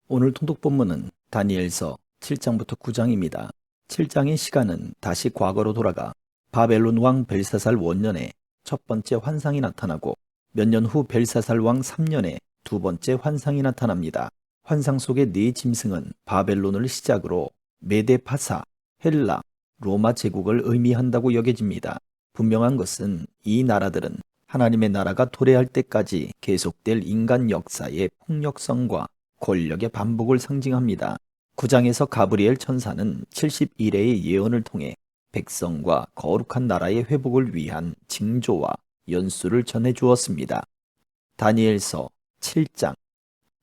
오늘 통독 본문은 다니엘서 7장부터 9장입니다. 7장의 시간은 다시 과거로 돌아가 바벨론 왕 벨사살 원년에 첫 번째 환상이 나타나고 몇 년 후 벨사살 왕 3년에 두 번째 환상이 나타납니다. 환상 속의 네 짐승은 바벨론을 시작으로 메데 파사, 헬라, 로마 제국을 의미한다고 여겨집니다. 분명한 것은 이 나라들은 하나님의 나라가 도래할 때까지 계속될 인간 역사의 폭력성과 권력의 반복을 상징합니다. 9장에서 가브리엘 천사는 71회의 예언을 통해 백성과 거룩한 나라의 회복을 위한 징조와 연수를 전해 주었습니다. 다니엘서 7장.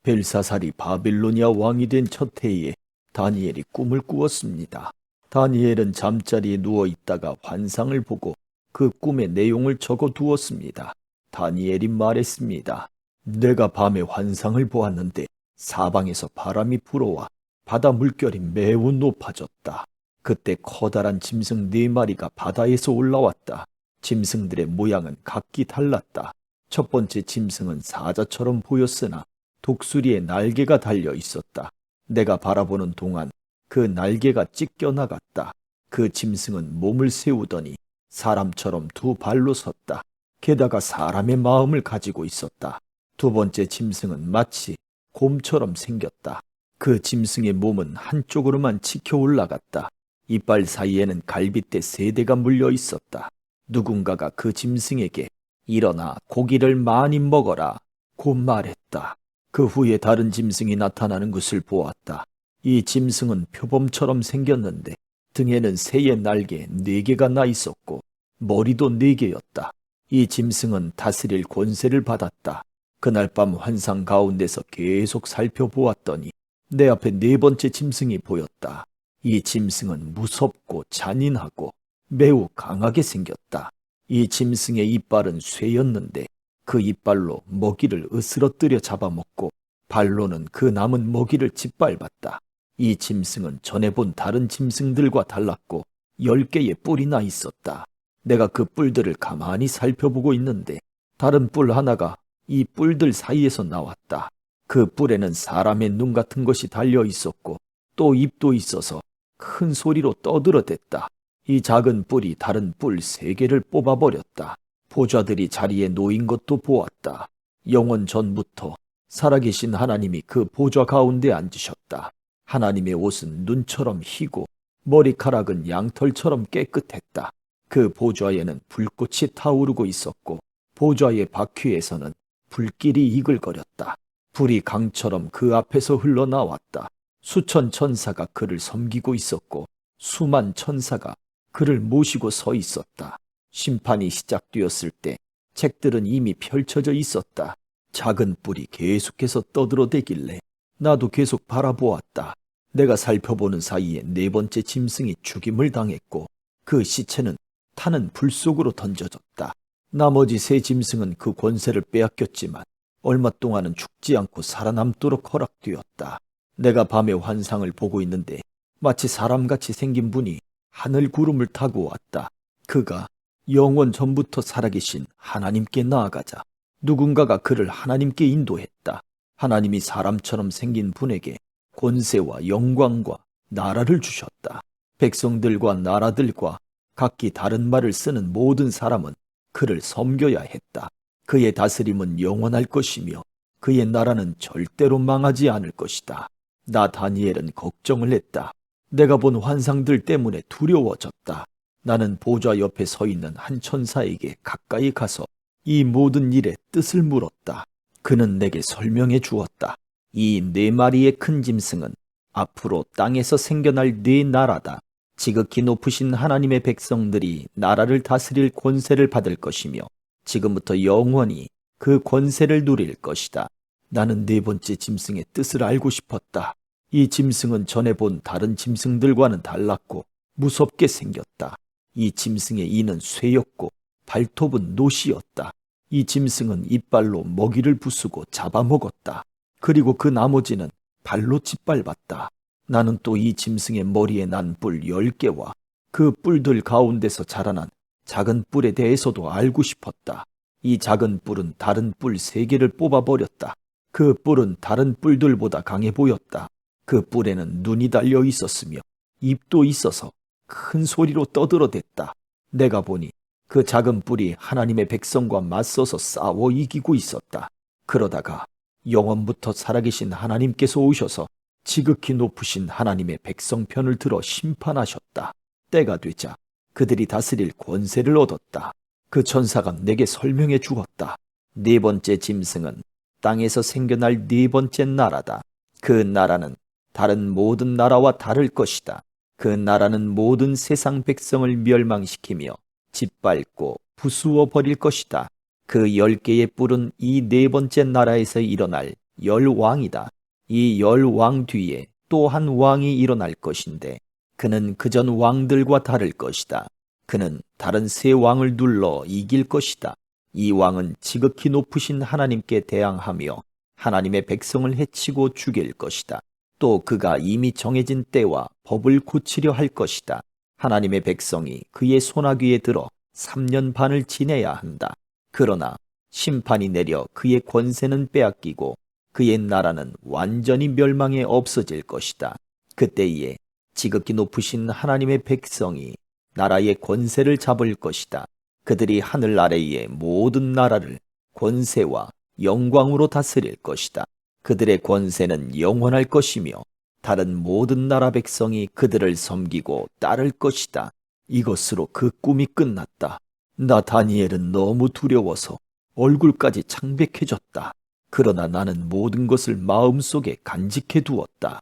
벨사살이 바빌로니아 왕이 된 첫 해에 다니엘이 꿈을 꾸었습니다. 다니엘은 잠자리에 누워 있다가 환상을 보고 그 꿈의 내용을 적어 두었습니다. 다니엘이 말했습니다. 내가 밤에 환상을 보았는데 사방에서 바람이 불어와 바다 물결이 매우 높아졌다. 그때 커다란 짐승 4마리가 바다에서 올라왔다. 짐승들의 모양은 각기 달랐다. 첫 번째 짐승은 사자처럼 보였으나 독수리에 날개가 달려 있었다. 내가 바라보는 동안 그 날개가 찢겨나갔다. 그 짐승은 몸을 세우더니 사람처럼 두 발로 섰다. 게다가 사람의 마음을 가지고 있었다. 두 번째 짐승은 마치 곰처럼 생겼다. 그 짐승의 몸은 한쪽으로만 치켜 올라갔다. 이빨 사이에는 갈빗대 3대가 물려 있었다. 누군가가 그 짐승에게 일어나 고기를 많이 먹어라 고 말했다. 그 후에 다른 짐승이 나타나는 것을 보았다. 이 짐승은 표범처럼 생겼는데 등에는 새의 날개 4개가 나 있었고 머리도 4개였다. 이 짐승은 다스릴 권세를 받았다. 그날 밤 환상 가운데서 계속 살펴보았더니 내 앞에 4번째 짐승이 보였다. 이 짐승은 무섭고 잔인하고 매우 강하게 생겼다. 이 짐승의 이빨은 쇠였는데 그 이빨로 먹이를 으스러뜨려 잡아먹고 발로는 그 남은 먹이를 짓밟았다. 이 짐승은 전에 본 다른 짐승들과 달랐고 10개의 뿔이 나 있었다. 내가 그 뿔들을 가만히 살펴보고 있는데 다른 뿔 하나가 이 뿔들 사이에서 나왔다. 그 뿔에는 사람의 눈 같은 것이 달려 있었고 또 입도 있어서 큰 소리로 떠들어댔다. 이 작은 뿔이 다른 뿔 3개를 뽑아버렸다. 보좌들이 자리에 놓인 것도 보았다. 영원 전부터 살아계신 하나님이 그 보좌 가운데 앉으셨다. 하나님의 옷은 눈처럼 희고 머리카락은 양털처럼 깨끗했다. 그 보좌에는 불꽃이 타오르고 있었고 보좌의 바퀴에서는 불길이 이글거렸다. 불이 강처럼 그 앞에서 흘러나왔다. 수천 천사가 그를 섬기고 있었고 수만 천사가 그를 모시고 서 있었다. 심판이 시작되었을 때 책들은 이미 펼쳐져 있었다. 작은 뿔이 계속해서 떠들어대길래 나도 계속 바라보았다. 내가 살펴보는 사이에 4번째 짐승이 죽임을 당했고 그 시체는 타는 불 속으로 던져졌다. 나머지 3 짐승은 그 권세를 빼앗겼지만 얼마 동안은 죽지 않고 살아남도록 허락되었다. 내가 밤에 환상을 보고 있는데 마치 사람같이 생긴 분이 하늘 구름을 타고 왔다. 그가 영원 전부터 살아계신 하나님께 나아가자 누군가가 그를 하나님께 인도했다. 하나님이 사람처럼 생긴 분에게 권세와 영광과 나라를 주셨다. 백성들과 나라들과 각기 다른 말을 쓰는 모든 사람은 그를 섬겨야 했다. 그의 다스림은 영원할 것이며 그의 나라는 절대로 망하지 않을 것이다. 나 다니엘은 걱정을 했다. 내가 본 환상들 때문에 두려워졌다. 나는 보좌 옆에 서 있는 한 천사에게 가까이 가서 이 모든 일의 뜻을 물었다. 그는 내게 설명해 주었다. 이 4마리의 큰 짐승은 앞으로 땅에서 생겨날 4나라다. 지극히 높으신 하나님의 백성들이 나라를 다스릴 권세를 받을 것이며 지금부터 영원히 그 권세를 누릴 것이다. 나는 4번째 짐승의 뜻을 알고 싶었다. 이 짐승은 전에 본 다른 짐승들과는 달랐고 무섭게 생겼다. 이 짐승의 이는 쇠였고 발톱은 노시였다. 이 짐승은 이빨로 먹이를 부수고 잡아먹었다. 그리고 그 나머지는 발로 짓밟았다. 나는 또 이 짐승의 머리에 난 뿔 10개와 그 뿔들 가운데서 자라난 작은 뿔에 대해서도 알고 싶었다. 이 작은 뿔은 다른 뿔 3개를 뽑아버렸다. 그 뿔은 다른 뿔들보다 강해 보였다. 그 뿔에는 눈이 달려 있었으며 입도 있어서 큰 소리로 떠들어댔다. 내가 보니 그 작은 뿔이 하나님의 백성과 맞서서 싸워 이기고 있었다. 그러다가 영원부터 살아계신 하나님께서 오셔서 지극히 높으신 하나님의 백성 편을 들어 심판하셨다. 때가 되자 그들이 다스릴 권세를 얻었다. 그 천사가 내게 설명해 주었다. 네 번째 짐승은 땅에서 생겨날 네 번째 나라다. 그 나라는 다른 모든 나라와 다를 것이다. 그 나라는 모든 세상 백성을 멸망시키며 짓밟고 부수어 버릴 것이다. 그 10개의 뿔은 이 네 번째 나라에서 일어날 10왕이다. 이 10왕 뒤에 또 한 왕이 일어날 것인데 그는 그전 왕들과 다를 것이다. 그는 다른 세 왕을 눌러 이길 것이다. 이 왕은 지극히 높으신 하나님께 대항하며 하나님의 백성을 해치고 죽일 것이다. 또 그가 이미 정해진 때와 법을 고치려 할 것이다. 하나님의 백성이 그의 손아귀에 들어 3년 반을 지내야 한다. 그러나 심판이 내려 그의 권세는 빼앗기고 그의 나라는 완전히 멸망해 없어질 것이다. 그때에 지극히 높으신 하나님의 백성이 나라의 권세를 잡을 것이다. 그들이 하늘 아래의 모든 나라를 권세와 영광으로 다스릴 것이다. 그들의 권세는 영원할 것이며 다른 모든 나라 백성이 그들을 섬기고 따를 것이다. 이것으로 그 꿈이 끝났다. 나 다니엘은 너무 두려워서 얼굴까지 창백해졌다. 그러나 나는 모든 것을 마음속에 간직해 두었다.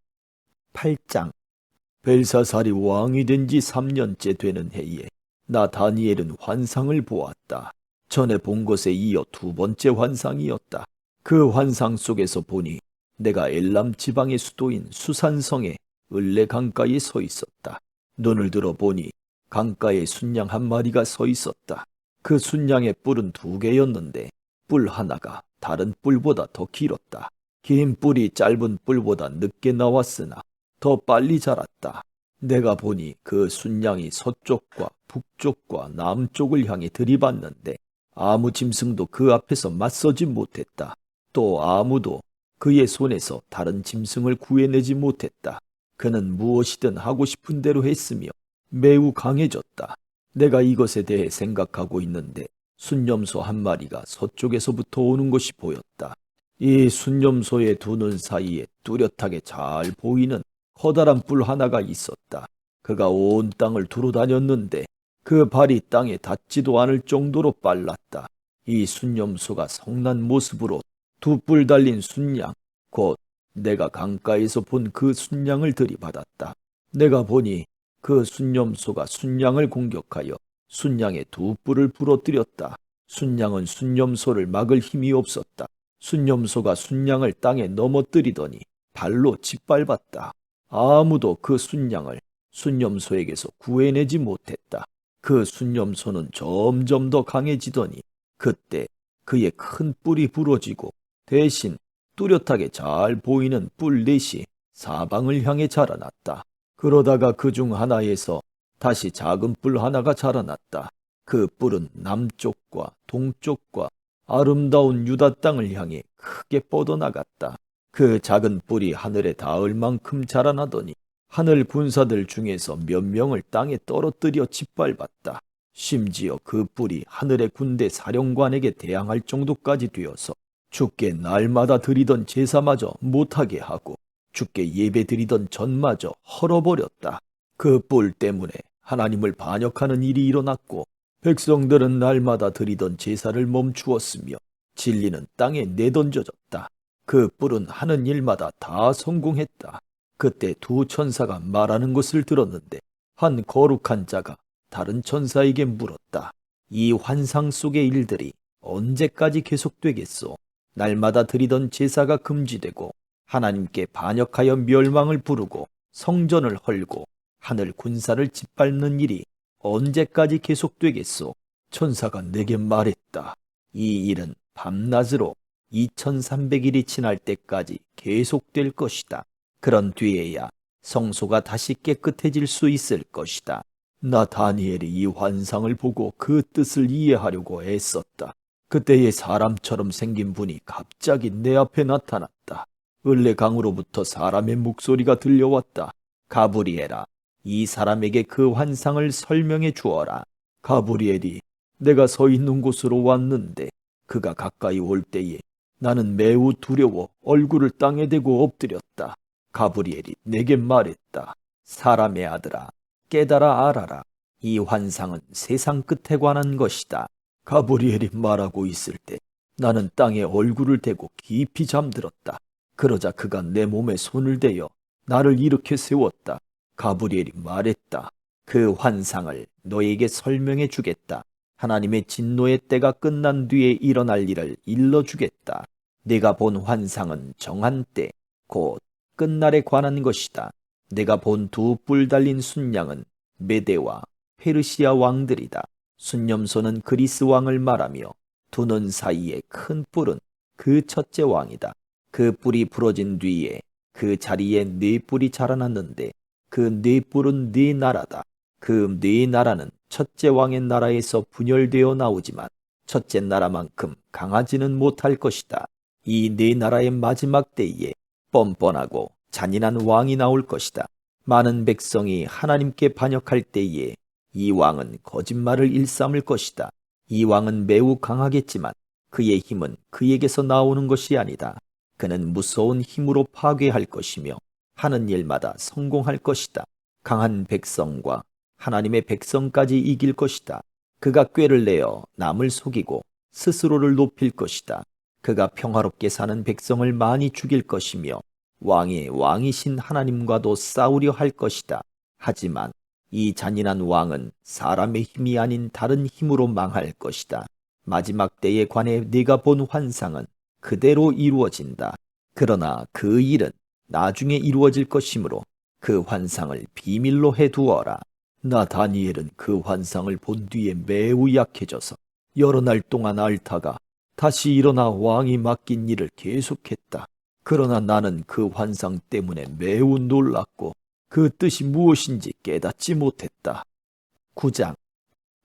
8장. 벨사살이 왕이 된 지 3년째 되는 해에 나 다니엘은 환상을 보았다. 전에 본 것에 이어 두 번째 환상이었다. 그 환상 속에서 보니 내가 엘람 지방의 수도인 수산성의 을레 강가에 서 있었다. 눈을 들어 보니 강가에 순양 한 마리가 서 있었다. 그 순양의 뿔은 2개였는데 뿔 하나가 다른 뿔보다 더 길었다. 긴 뿔이 짧은 뿔보다 늦게 나왔으나 더 빨리 자랐다. 내가 보니 그 순양이 서쪽과 북쪽과 남쪽을 향해 들이받는데 아무 짐승도 그 앞에서 맞서지 못했다. 또 아무도 그의 손에서 다른 짐승을 구해내지 못했다. 그는 무엇이든 하고 싶은 대로 했으며 매우 강해졌다. 내가 이것에 대해 생각하고 있는데 순념소 한 마리가 서쪽에서부터 오는 것이 보였다. 이 순념소의 두 눈 사이에 뚜렷하게 잘 보이는 커다란 뿔 하나가 있었다. 그가 온 땅을 두루 다녔는데 그 발이 땅에 닿지도 않을 정도로 빨랐다. 이 순념소가 성난 모습으로 두 뿔 달린 순양, 곧 내가 강가에서 본 그 순양을 들이받았다. 내가 보니 그 순념소가 순양을 공격하여 순양의 두 뿔을 부러뜨렸다. 순양은 순념소를 막을 힘이 없었다. 순념소가 순양을 땅에 넘어뜨리더니 발로 짓밟았다. 아무도 그 순양을 순념소에게서 구해내지 못했다. 그 순념소는 점점 더 강해지더니 그때 그의 큰 뿔이 부러지고 대신 뚜렷하게 잘 보이는 뿔 넷이 사방을 향해 자라났다. 그러다가 그 중 하나에서 다시 작은 뿔 하나가 자라났다. 그 뿔은 남쪽과 동쪽과 아름다운 유다 땅을 향해 크게 뻗어나갔다. 그 작은 뿔이 하늘에 닿을 만큼 자라나더니 하늘 군사들 중에서 몇 명을 땅에 떨어뜨려 짓밟았다. 심지어 그 뿔이 하늘의 군대 사령관에게 대항할 정도까지 되어서 주께 날마다 드리던 제사마저 못하게 하고 주께 예배 드리던 전마저 헐어버렸다. 그 뿔 때문에 하나님을 반역하는 일이 일어났고 백성들은 날마다 드리던 제사를 멈추었으며 진리는 땅에 내던져졌다. 그 뿔은 하는 일마다 다 성공했다. 그때 두 천사가 말하는 것을 들었는데 한 거룩한 자가 다른 천사에게 물었다. 이 환상 속의 일들이 언제까지 계속되겠소? 날마다 드리던 제사가 금지되고 하나님께 반역하여 멸망을 부르고 성전을 헐고 하늘 군사를 짓밟는 일이 언제까지 계속되겠소? 천사가 내게 말했다. 이 일은 밤낮으로 2300일이 지날 때까지 계속될 것이다. 그런 뒤에야 성소가 다시 깨끗해질 수 있을 것이다. 나 다니엘이 이 환상을 보고 그 뜻을 이해하려고 애썼다. 그때에 사람처럼 생긴 분이 갑자기 내 앞에 나타났다. 을레강으로부터 사람의 목소리가 들려왔다. 가브리엘아, 이 사람에게 그 환상을 설명해 주어라. 가브리엘이 내가 서 있는 곳으로 왔는데 그가 가까이 올 때에 나는 매우 두려워 얼굴을 땅에 대고 엎드렸다. 가브리엘이 내게 말했다. 사람의 아들아, 깨달아 알아라. 이 환상은 세상 끝에 관한 것이다. 가브리엘이 말하고 있을 때 나는 땅에 얼굴을 대고 깊이 잠들었다. 그러자 그가 내 몸에 손을 대어 나를 일으켜 세웠다. 가브리엘이 말했다. 그 환상을 너에게 설명해 주겠다. 하나님의 진노의 때가 끝난 뒤에 일어날 일을 일러주겠다. 네가 본 환상은 정한 때, 곧 끝날에 관한 것이다. 네가 본 두 뿔 달린 순양은 메대와 페르시아 왕들이다. 순념소는 그리스 왕을 말하며 두 눈 사이의 큰 뿔은 그 첫째 왕이다. 그 뿔이 부러진 뒤에 그 자리에 네 뿔이 자라났는데 그 네 뿔은 네 나라다. 그 네 나라는 첫째 왕의 나라에서 분열되어 나오지만 첫째 나라만큼 강하지는 못할 것이다. 이 네 나라의 마지막 때에 뻔뻔하고 잔인한 왕이 나올 것이다. 많은 백성이 하나님께 반역할 때에 이 왕은 거짓말을 일삼을 것이다. 이 왕은 매우 강하겠지만 그의 힘은 그에게서 나오는 것이 아니다. 그는 무서운 힘으로 파괴할 것이며 하는 일마다 성공할 것이다. 강한 백성과 하나님의 백성까지 이길 것이다. 그가 꾀를 내어 남을 속이고 스스로를 높일 것이다. 그가 평화롭게 사는 백성을 많이 죽일 것이며 왕의 왕이신 하나님과도 싸우려 할 것이다. 하지만 이 잔인한 왕은 사람의 힘이 아닌 다른 힘으로 망할 것이다. 마지막 때에 관해 네가 본 환상은 그대로 이루어진다. 그러나 그 일은 나중에 이루어질 것이므로 그 환상을 비밀로 해두어라. 나 다니엘은 그 환상을 본 뒤에 매우 약해져서 여러 날 동안 앓다가 다시 일어나 왕이 맡긴 일을 계속했다. 그러나 나는 그 환상 때문에 매우 놀랐고 그 뜻이 무엇인지 깨닫지 못했다. 9장.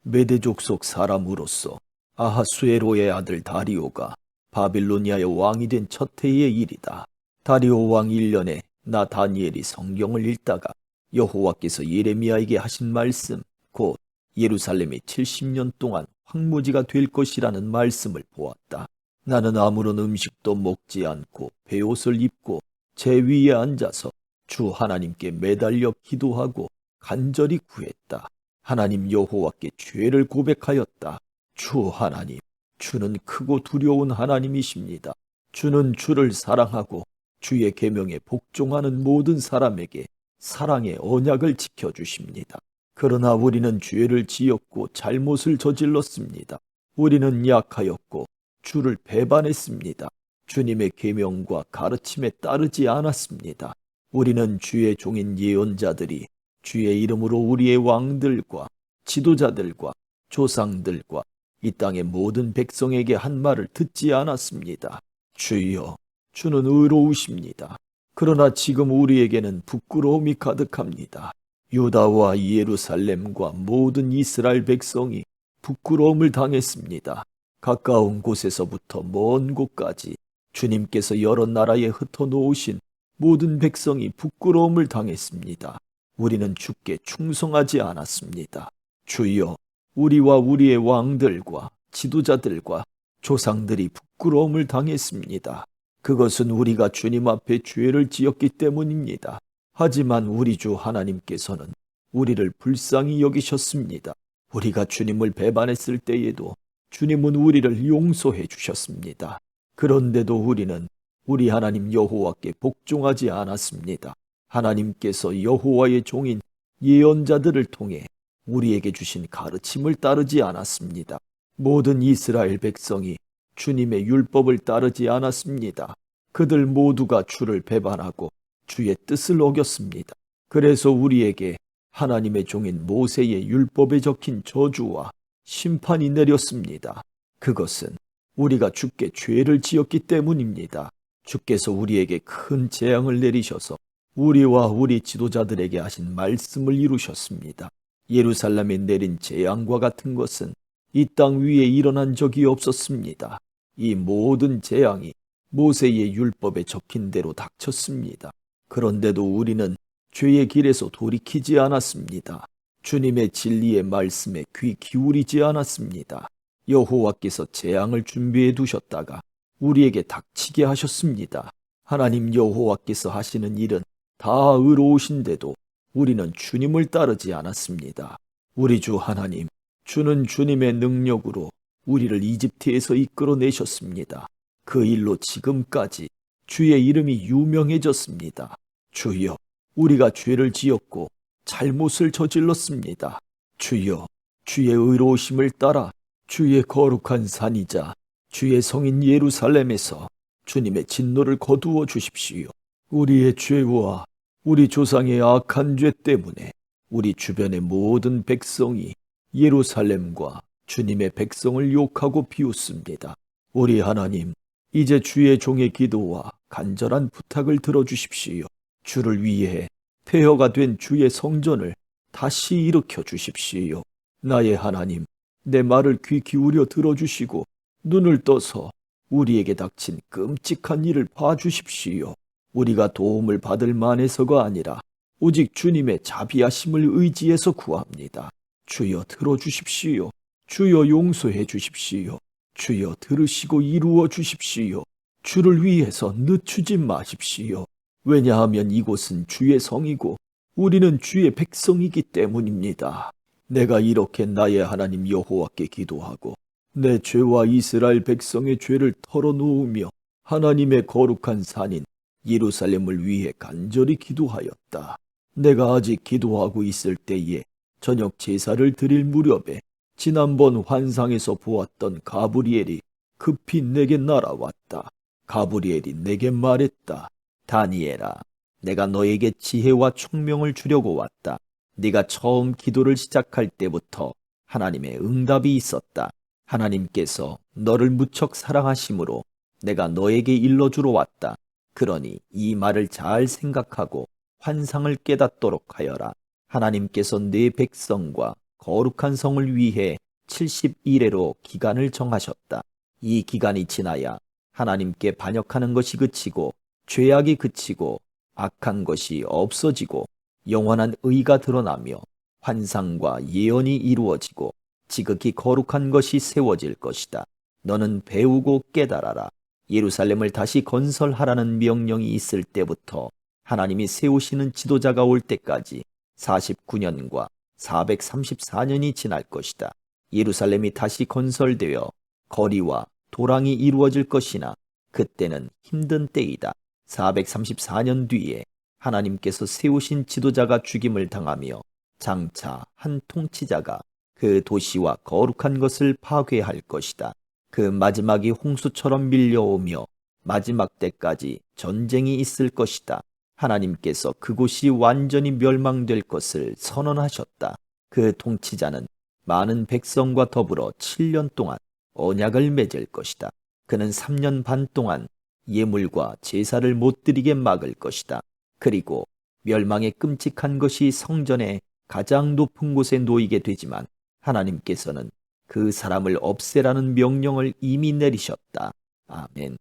메대족 속 사람으로서 아하수에로의 아들 다리오가 바빌로니아의 왕이 된 첫 해의 일이다. 다리오 왕 1년에 나 다니엘이 성경을 읽다가 여호와께서 예레미야에게 하신 말씀, 곧 예루살렘이 70년 동안 황무지가 될 것이라는 말씀을 보았다. 나는 아무런 음식도 먹지 않고 베옷을 입고 제 위에 앉아서 주 하나님께 매달려 기도하고 간절히 구했다. 하나님 여호와께 죄를 고백하였다. 주 하나님, 주는 크고 두려운 하나님이십니다. 주는 주를 사랑하고 주의 계명에 복종하는 모든 사람에게 사랑의 언약을 지켜주십니다. 그러나 우리는 죄를 지었고 잘못을 저질렀습니다. 우리는 약하였고 주를 배반했습니다. 주님의 계명과 가르침에 따르지 않았습니다. 우리는 주의 종인 예언자들이 주의 이름으로 우리의 왕들과 지도자들과 조상들과 이 땅의 모든 백성에게 한 말을 듣지 않았습니다. 주여, 주는 의로우십니다. 그러나 지금 우리에게는 부끄러움이 가득합니다. 유다와 예루살렘과 모든 이스라엘 백성이 부끄러움을 당했습니다. 가까운 곳에서부터 먼 곳까지 주님께서 여러 나라에 흩어놓으신 모든 백성이 부끄러움을 당했습니다. 우리는 주께 충성하지 않았습니다. 주여, 우리와 우리의 왕들과 지도자들과 조상들이 부끄러움을 당했습니다. 그것은 우리가 주님 앞에 죄를 지었기 때문입니다. 하지만 우리 주 하나님께서는 우리를 불쌍히 여기셨습니다. 우리가 주님을 배반했을 때에도 주님은 우리를 용서해 주셨습니다. 그런데도 우리는 우리 하나님 여호와께 복종하지 않았습니다. 하나님께서 여호와의 종인 예언자들을 통해 우리에게 주신 가르침을 따르지 않았습니다. 모든 이스라엘 백성이 주님의 율법을 따르지 않았습니다. 그들 모두가 주를 배반하고 주의 뜻을 어겼습니다. 그래서 우리에게 하나님의 종인 모세의 율법에 적힌 저주와 심판이 내렸습니다. 그것은 우리가 주께 죄를 지었기 때문입니다. 주께서 우리에게 큰 재앙을 내리셔서 우리와 우리 지도자들에게 하신 말씀을 이루셨습니다. 예루살렘에 내린 재앙과 같은 것은 이 땅 위에 일어난 적이 없었습니다. 이 모든 재앙이 모세의 율법에 적힌 대로 닥쳤습니다. 그런데도 우리는 죄의 길에서 돌이키지 않았습니다. 주님의 진리의 말씀에 귀 기울이지 않았습니다. 여호와께서 재앙을 준비해 두셨다가 우리에게 닥치게 하셨습니다. 하나님 여호와께서 하시는 일은 다 의로우신데도 우리는 주님을 따르지 않았습니다. 우리 주 하나님, 주는 주님의 능력으로 우리를 이집트에서 이끌어내셨습니다. 그 일로 지금까지 주의 이름이 유명해졌습니다. 주여, 우리가 죄를 지었고 잘못을 저질렀습니다. 주여, 주의 의로우심을 따라 주의 거룩한 산이자 주의 성인 예루살렘에서 주님의 진노를 거두어 주십시오. 우리의 죄와 우리 조상의 악한 죄 때문에 우리 주변의 모든 백성이 예루살렘과 주님의 백성을 욕하고 비웃습니다. 우리 하나님, 이제 주의 종의 기도와 간절한 부탁을 들어주십시오. 주를 위해 폐허가 된 주의 성전을 다시 일으켜 주십시오. 나의 하나님, 내 말을 귀 기울여 들어주시고 눈을 떠서 우리에게 닥친 끔찍한 일을 봐주십시오. 우리가 도움을 받을 만해서가 아니라 오직 주님의 자비하심을 의지해서 구합니다. 주여 들어주십시오. 주여 용서해 주십시오. 주여 들으시고 이루어 주십시오. 주를 위해서 늦추지 마십시오. 왜냐하면 이곳은 주의 성이고 우리는 주의 백성이기 때문입니다. 내가 이렇게 나의 하나님 여호와께 기도하고 내 죄와 이스라엘 백성의 죄를 털어놓으며 하나님의 거룩한 산인 예루살렘을 위해 간절히 기도하였다. 내가 아직 기도하고 있을 때에 저녁 제사를 드릴 무렵에 지난번 환상에서 보았던 가브리엘이 급히 내게 날아왔다. 가브리엘이 내게 말했다. 다니엘아, 내가 너에게 지혜와 총명을 주려고 왔다. 네가 처음 기도를 시작할 때부터 하나님의 응답이 있었다. 하나님께서 너를 무척 사랑하심으로 내가 너에게 일러주러 왔다. 그러니 이 말을 잘 생각하고 환상을 깨닫도록 하여라. 하나님께서 네 백성과 거룩한 성을 위해 70일에로 기간을 정하셨다. 이 기간이 지나야 하나님께 반역하는 것이 그치고 죄악이 그치고 악한 것이 없어지고 영원한 의가 드러나며 환상과 예언이 이루어지고 지극히 거룩한 것이 세워질 것이다. 너는 배우고 깨달아라. 예루살렘을 다시 건설하라는 명령이 있을 때부터 하나님이 세우시는 지도자가 올 때까지 49년과 434년이 지날 것이다. 예루살렘이 다시 건설되어 거리와 도랑이 이루어질 것이나 그때는 힘든 때이다. 434년 뒤에 하나님께서 세우신 지도자가 죽임을 당하며 장차 한 통치자가 그 도시와 거룩한 것을 파괴할 것이다. 그 마지막이 홍수처럼 밀려오며 마지막 때까지 전쟁이 있을 것이다. 하나님께서 그곳이 완전히 멸망될 것을 선언하셨다. 그 통치자는 많은 백성과 더불어 7년 동안 언약을 맺을 것이다. 그는 3년 반 동안 예물과 제사를 못 드리게 막을 것이다. 그리고 멸망의 끔찍한 것이 성전의 가장 높은 곳에 놓이게 되지만 하나님께서는 그 사람을 없애라는 명령을 이미 내리셨다. 아멘.